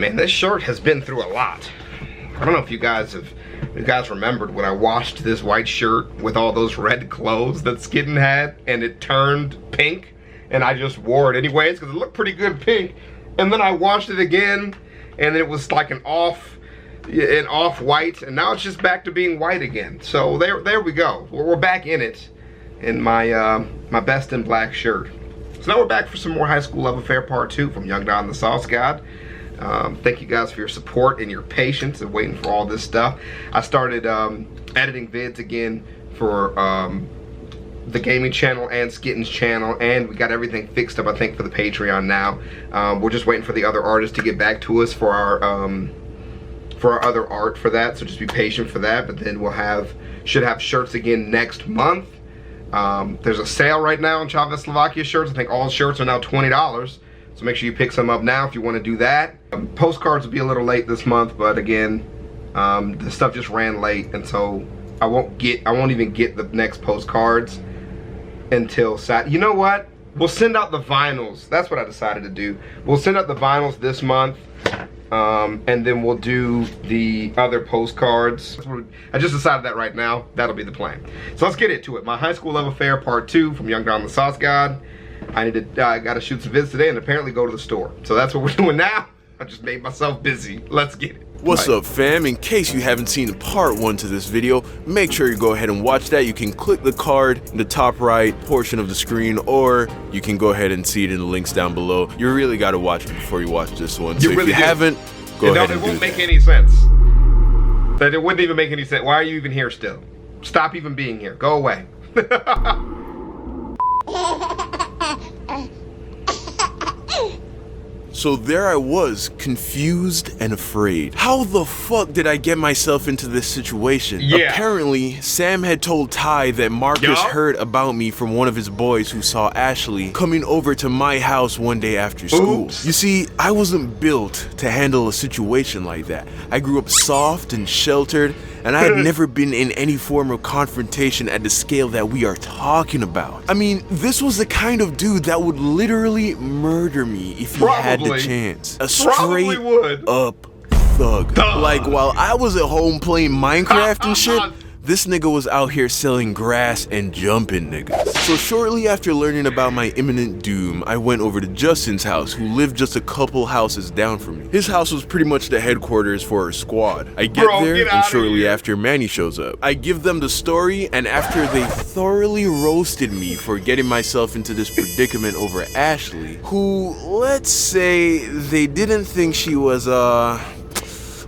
Man, this shirt has been through a lot. I don't know if you guys remembered when I washed this white shirt with all those red clothes that Skitten had, and it turned pink, and I just wore it anyways because it looked pretty good pink. And then I washed it again, and it was like an off white, and now it's just back to being white again. So there we go. We're back in it, in my my best in black shirt. So now we're back for some more High School Love Affair Part 2 from Young Don the Sauce God. Thank you guys for your support and your patience and waiting for all this stuff. I started editing vids again for the gaming channel and Skitten's channel, and we got everything fixed up, I think, for the Patreon now. We're just waiting for the other artists to get back to us for our other art for that, so just be patient for that. But then should have shirts again next month. There's a sale right now on ChavezzSlovakia shirts. I think all shirts are now $20. So make sure you pick some up now if you want to do that. Postcards will be a little late this month, but again, the stuff just ran late, and so I won't even get the next postcards until Saturday. You know what? We'll send out the vinyls. That's what I decided to do. We'll send out the vinyls this month, and then we'll do the other postcards. I just decided that right now. That'll be the plan. So let's get into it. My High School Love Affair Part 2 from Young Don the Sauce God. I gotta shoot some vids today and apparently go to the store. So that's what we're doing now. I just made myself busy. Let's get it. What's up, fam? In case you haven't seen part 1 to this video, make sure you go ahead and watch that. You can click the card in the top right portion of the screen, or you can go ahead and see it in the links down below. You really gotta watch it before you watch this one. So if you haven't, go ahead and do that. It won't make any sense. It wouldn't even make any sense. Why are you even here still? Stop even being here. Go away. So there I was, confused and afraid. How the fuck did I get myself into this situation? Yeah. Apparently, Sam had told Ty that Marcus heard about me from one of his boys who saw Ashley coming over to my house one day after school. Oops. You see, I wasn't built to handle a situation like that. I grew up soft and sheltered, and I had never been in any form of confrontation at the scale that we are talking about. I mean, this was the kind of dude that would literally murder me if he had the chance. A straight up thug. Like, while I was at home playing Minecraft and shit, this nigga was out here selling grass and jumping niggas. So shortly after learning about my imminent doom, I went over to Justin's house, who lived just a couple houses down from me. His house was pretty much the headquarters for our squad. I get there, and shortly after, Manny shows up. I give them the story, and after they thoroughly roasted me for getting myself into this predicament over Ashley, who, let's say, they didn't think she was,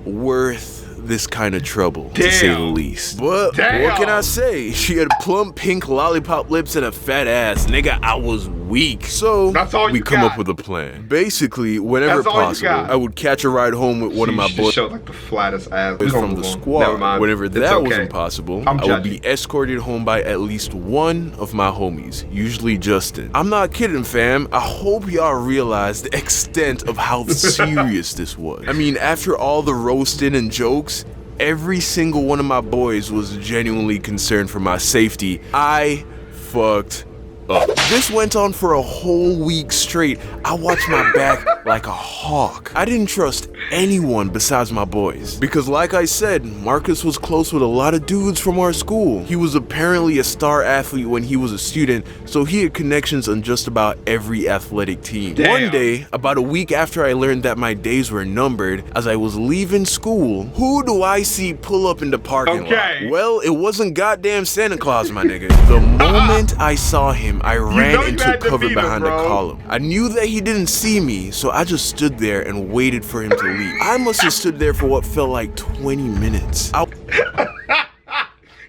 worth this kind of trouble, to say the least. But what can I say? She had plump pink lollipop lips and a fat ass. Nigga, I was weak. So we come up with a plan. Basically, whenever possible, I would catch a ride home with one of my boys like the flattest ass from the squad. Whenever that wasn't possible, I would be escorted home by at least one of my homies, usually Justin. I'm not kidding, fam. I hope y'all realize the extent of how serious this was. I mean, after all the roasting and jokes, every single one of my boys was genuinely concerned for my safety. I fucked up. This went on for a whole week straight. I watched my back like a hawk. I didn't trust anyone besides my boys. Because like I said, Marcus was close with a lot of dudes from our school. He was apparently a star athlete when he was a student, so he had connections on just about every athletic team. One day, about a week after I learned that my days were numbered, as I was leaving school, who do I see pull up in the parking lot? Well, it wasn't goddamn Santa Claus, my nigga. The moment I saw him, I ran and took cover behind a column. I knew that he didn't see me, so I just stood there and waited for him to leave. I must have stood there for what felt like 20 minutes.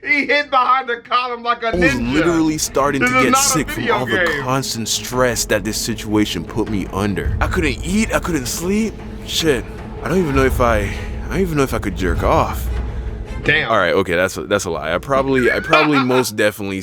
He hid behind the column like a ninja. I was literally starting to get sick from all the constant stress that this situation put me under. I couldn't eat, I couldn't sleep. Shit, I don't even know if I could jerk off. Damn. All right, okay, that's a lie. I probably most definitely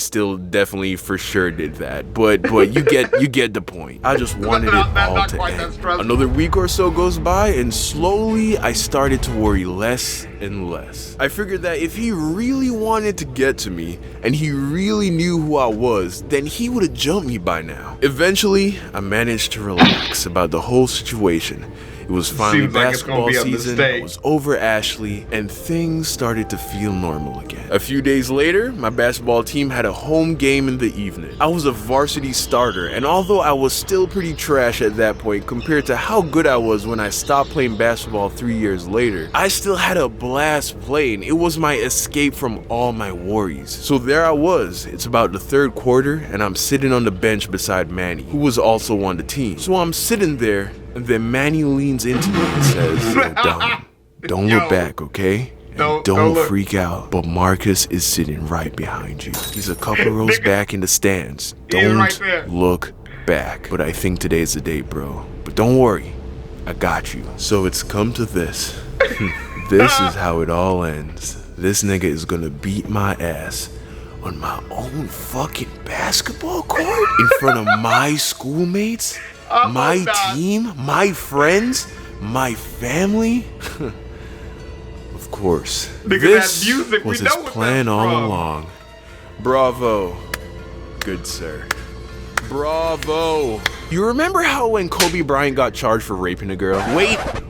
for sure did that. But you get the point. I just wanted it all to end. Another week or so goes by, and slowly I started to worry less and less. I figured that if he really wanted to get to me, and he really knew who I was, then he would have jumped me by now. Eventually, I managed to relax about the whole situation. It was finally basketball season, I was over Ashley, and things started to feel normal again. A few days later, my basketball team had a home game in the evening. I was a varsity starter, and although I was still pretty trash at that point compared to how good I was when I stopped playing basketball 3 years later, I still had a blast playing. It was my escape from all my worries. So there I was. It's about the third quarter, and I'm sitting on the bench beside Manny, who was also on the team. So I'm sitting there, and then Manny leans into me and says, don't look back, okay? And don't freak out. But Marcus is sitting right behind you. He's a couple rows back in the stands. Don't look back. But I think today's the day, bro. But don't worry, I got you. So it's come to this. This is how it all ends. This nigga is gonna beat my ass on my own fucking basketball court in front of my schoolmates, my team, my friends, my family. Of course, this was his plan all along. Bravo, good sir. Bravo. You remember how when Kobe Bryant got charged for raping a girl?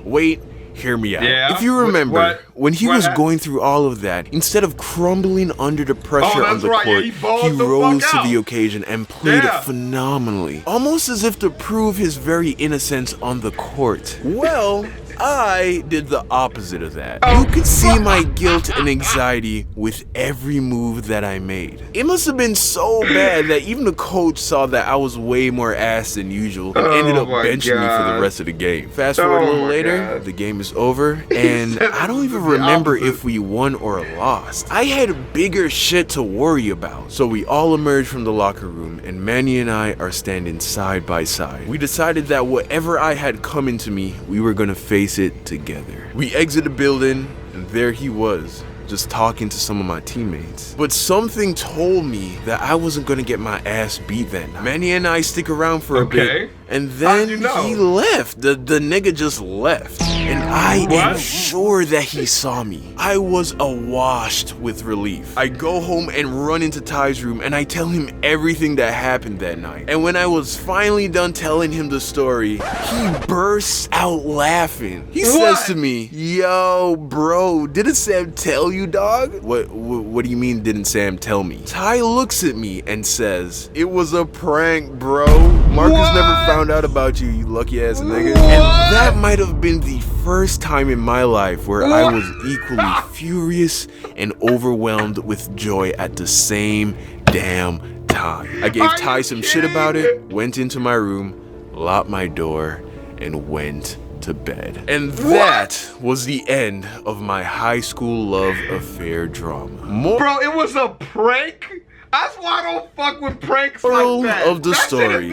Wait. Hear me out. Yeah. If you remember, when he was going through all of that, instead of crumbling under the pressure on the court, he rose to the occasion and played it phenomenally. Almost as if to prove his very innocence on the court. Well, I did the opposite of that. You could see my guilt and anxiety with every move that I made. It must have been so bad that even the coach saw that I was way more ass than usual and ended up benching me for the rest of the game. Fast forward a little later, the game is over, and I don't even remember if we won or lost. I had bigger shit to worry about. So we all emerged from the locker room, and Manny and I are standing side by side. We decided that whatever I had coming to me, we were gonna face it together. We exit the building, and there he was, just talking to some of my teammates. But something told me that I wasn't gonna get my ass beat that night. Manny and I stick around for a bit, and then he left. The nigga just left. And I am sure that he saw me. I was awashed with relief. I go home and run into Ty's room, and I tell him everything that happened that night. And when I was finally done telling him the story, he bursts out laughing. He says to me, "Yo, bro, didn't Sam tell you, dog?" What do you mean, didn't Sam tell me? Ty looks at me and says, "It was a prank, bro. Marcus never found out about you, you lucky ass nigga." And that might have been the first time in my life where I was equally furious and overwhelmed with joy at the same damn time. I gave Ty some shit about it, went into my room, locked my door, and went to bed. And that was the end of my high school love affair drama. Bro, it was a prank? That's why I don't fuck with pranks like that. Of the story,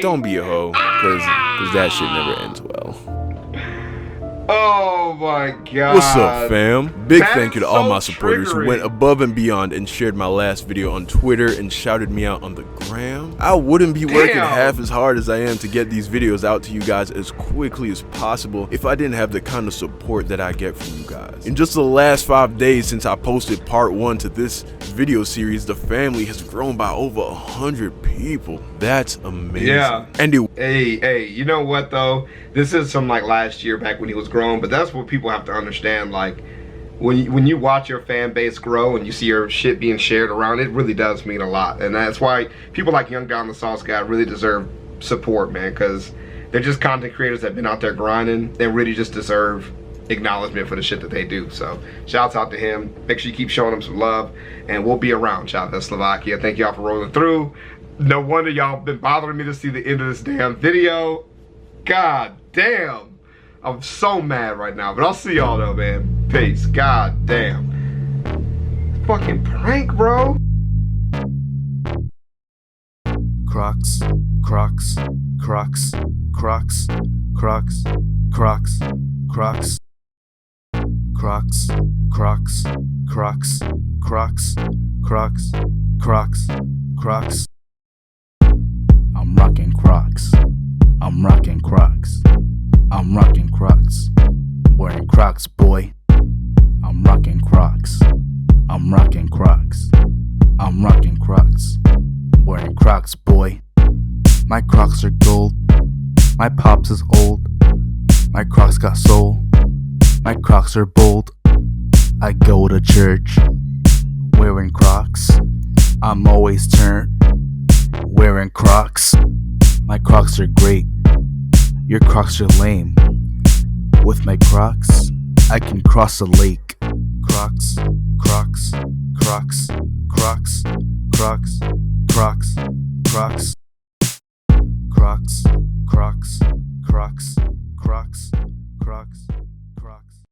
don't be a hoe, cause that shit never ends well. Oh my god. What's up, fam? Big thank you to all my supporters who went above and beyond and shared my last video on Twitter and shouted me out on the gram. I wouldn't be working half as hard as I am to get these videos out to you guys as quickly as possible if I didn't have the kind of support that I get from you guys. In just the last 5 days since I posted part 1 to this video series, the family has grown by over 100 people. That's amazing. Yeah. And hey, you know what though? This is from like last year back when he was grown, but that's what people have to understand. Like when you watch your fan base grow and you see your shit being shared around, it really does mean a lot. And that's why people like Young Guy and the Sauce Guy really deserve support, man, because they're just content creators that have been out there grinding and really just deserve acknowledgement for the shit that they do. So shouts out to him. Make sure you keep showing him some love, and we'll be around. ChavezzSlovakia. Thank y'all for rolling through. No wonder y'all been bothering me to see the end of this damn video. God damn. I'm so mad right now, but I'll see y'all though, man. Peace. God damn. Fucking prank, bro. Crocs, Crocs, Crocs, Crocs, Crocs, Crocs, Crocs, Crocs, Crocs, Crocs, Crocs, Crocs, Crocs, Crocs. I'm rocking Crocs. I'm rocking Crocs. I'm rocking Crocs. Wearing Crocs, boy. I'm rocking Crocs. I'm rocking Crocs. I'm rocking Crocs. Wearing Crocs, boy. My Crocs are gold. My pops is old. My Crocs got soul. My Crocs are bold. I go to church wearing Crocs. I'm always turned wearing Crocs. My Crocs are great. Your Crocs are lame. With my Crocs, I can cross a lake. Crocs, Crocs, Crocs, Crocs, Crocs, Crocs, Crocs, Crocs, Crocs, Crocs, Crocs, Crocs.